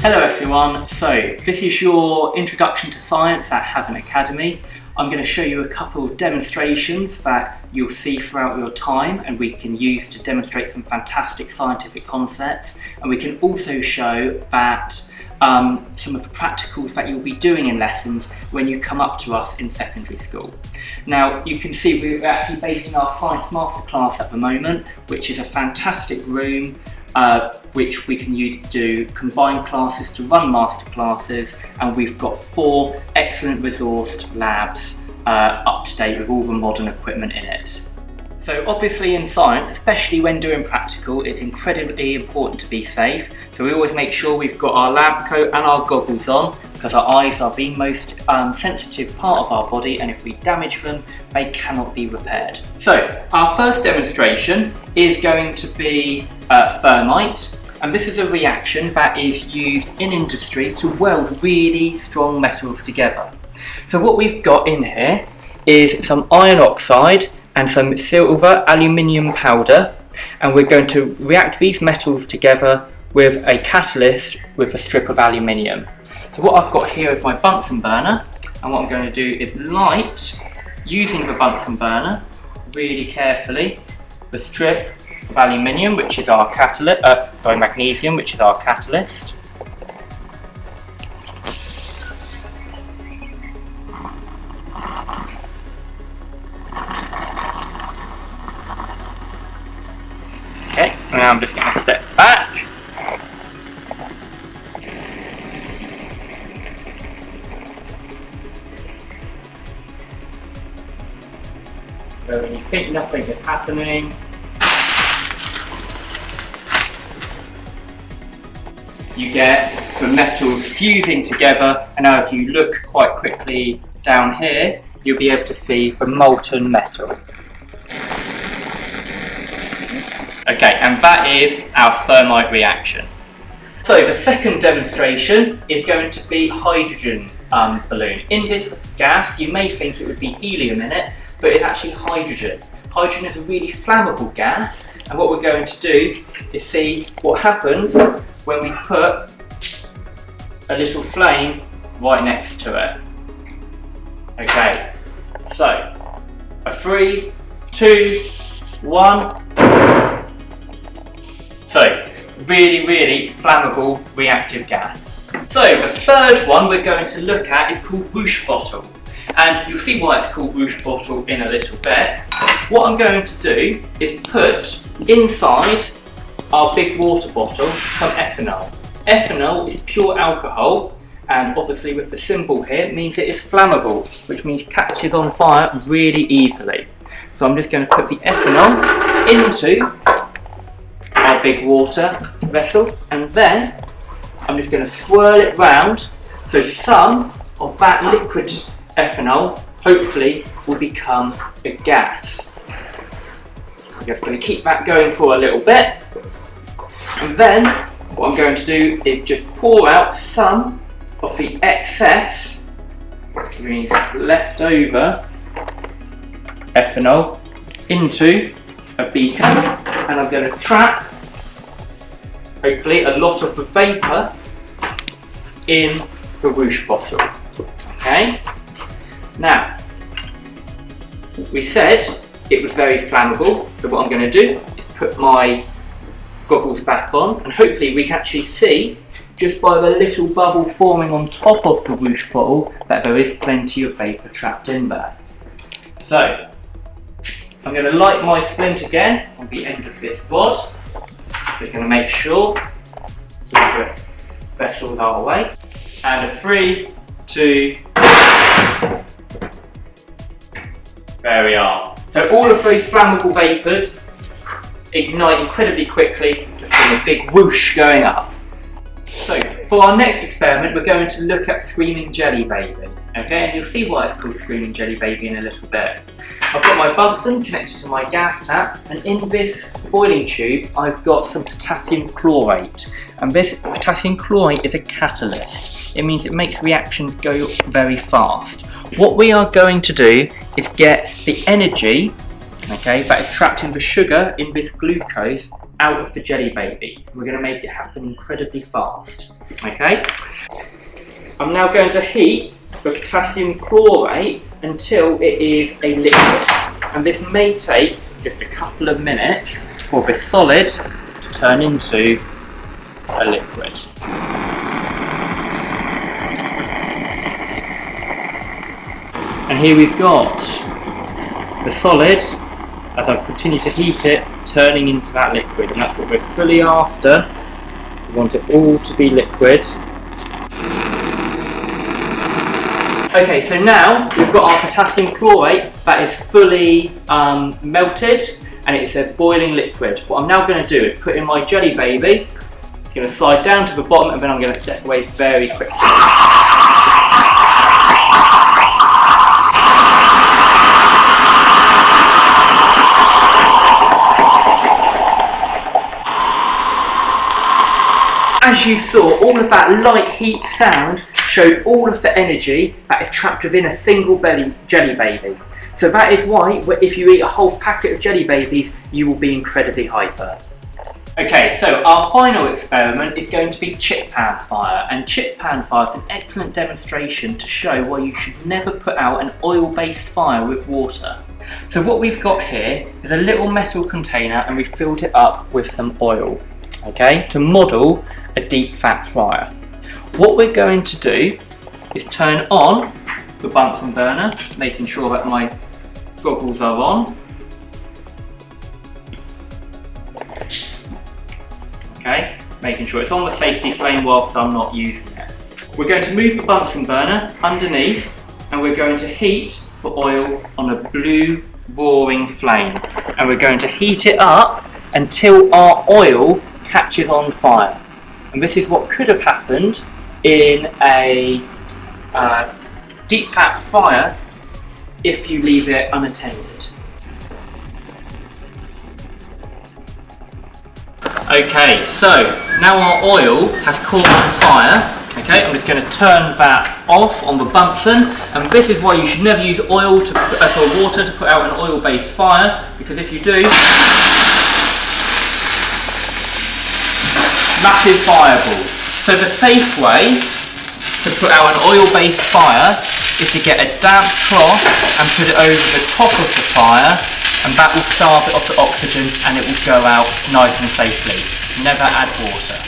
Hello everyone, so this is your introduction to science at Havant Academy. I'm going to show you a couple of demonstrations that you'll see throughout your time and we can use to demonstrate some fantastic scientific concepts, and we can also show that some of the practicals that you'll be doing in lessons when you come up to us in secondary school. Now you can see we're actually based in our science masterclass at the moment, which is a fantastic room which we can use to do combined classes, to run master classes, and we've got 4 excellent resourced labs up to date with all the modern equipment in it. So obviously in science, especially when doing practical, it's incredibly important to be safe. So we always make sure we've got our lab coat and our goggles on, because our eyes are the most sensitive part of our body, and if we damage them, they cannot be repaired. So our first demonstration is going to be Thermite, and this is a reaction that is used in industry to weld really strong metals together. So what we've got in here is some iron oxide and some silver aluminium powder, and we're going to react these metals together with a catalyst with a strip of aluminium. So what I've got here is my Bunsen burner, and what I'm going to do is light, using the Bunsen burner really carefully, the strip of aluminium, which is our catalyst, magnesium, which is our catalyst. Okay, now I'm just going to step back. So when you think nothing is happening, you get the metals fusing together, and now if you look quite quickly down here, you'll be able to see the molten metal. Okay, and that is our thermite reaction. So the second demonstration is going to be hydrogen balloon. In this gas, you may think it would be helium in it, but it's actually hydrogen. Hydrogen is a really flammable gas, and what we're going to do is see what happens when we put a little flame right next to it. Okay, so a 3, 2, 1. So, really flammable reactive gas. So the third one we're going to look at is called whoosh bottle. And you'll see why it's called whoosh bottle in a little bit. What I'm going to do is put inside our big water bottle some ethanol. Ethanol is pure alcohol, and obviously with the symbol here it means it is flammable, which means it catches on fire really easily. So I'm just going to put the ethanol into our big water vessel, and then I'm just going to swirl it round so some of that liquid ethanol hopefully will become a gas. I'm just going to keep that going for a little bit, and then what I'm going to do is just pour out some of the excess, which means leftover ethanol, into a beaker, and I'm going to trap hopefully a lot of the vapour in the whoosh bottle. Okay, now we said it was very flammable, so what I'm going to do is put my goggles back on, and hopefully we can actually see just by the little bubble forming on top of the whoosh bottle that there is plenty of vapour trapped in there. So I'm going to light my splint again on the end of this rod. Just going to make sure the vessels are away. And a 3, 2, there we are. So all of those flammable vapours ignite incredibly quickly, just from a big whoosh going up. So for our next experiment, we're going to look at Screaming Jelly Baby. Okay, and you'll see why it's called Screaming Jelly Baby in a little bit. I've got my Bunsen connected to my gas tap, and in this boiling tube I've got some potassium chlorate, and this potassium chlorate is a catalyst. It means it makes reactions go very fast. What we are going to do is get the energy, okay, that is trapped in the sugar in this glucose out of the jelly baby. We're going to make it happen incredibly fast. Okay. I'm now going to heat the potassium chlorate until it is a liquid. And this may take just a couple of minutes for the solid to turn into a liquid. And here we've got the solid, as I continue to heat it, turning into that liquid, and that's what we're fully after. We want it all to be liquid. Okay, so now we've got our potassium chlorate that is fully melted, and it's a boiling liquid. What I'm now going to do is put in my jelly baby. It's going to slide down to the bottom, and then I'm going to step away very quickly. As you saw, all of that light heat sound showed all of the energy that is trapped within a single jelly baby. So that is why if you eat a whole packet of jelly babies, you will be incredibly hyper. Okay, so our final experiment is going to be chip pan fire, and chip pan fire is an excellent demonstration to show why you should never put out an oil-based fire with water. So what we've got here is a little metal container, and we've filled it up with some oil, okay, to model a deep fat fryer. What we're going to do is turn on the Bunsen burner, making sure that my goggles are on. Okay, making sure it's on the safety flame whilst I'm not using it. We're going to move the Bunsen burner underneath, and we're going to heat the oil on a blue roaring flame, and we're going to heat it up until our oil catches on fire. And this is what could have happened in a deep fat fryer if you leave it unattended. Okay, so now our oil has caught on fire. Okay, I'm just going to turn that off on the Bunsen, and this is why you should never use oil to water to put out an oil-based fire, because if you do, massive fireball. So the safe way to put out an oil-based fire is to get a damp cloth and put it over the top of the fire, and that will starve it of the oxygen and it will go out nice and safely. Never add water.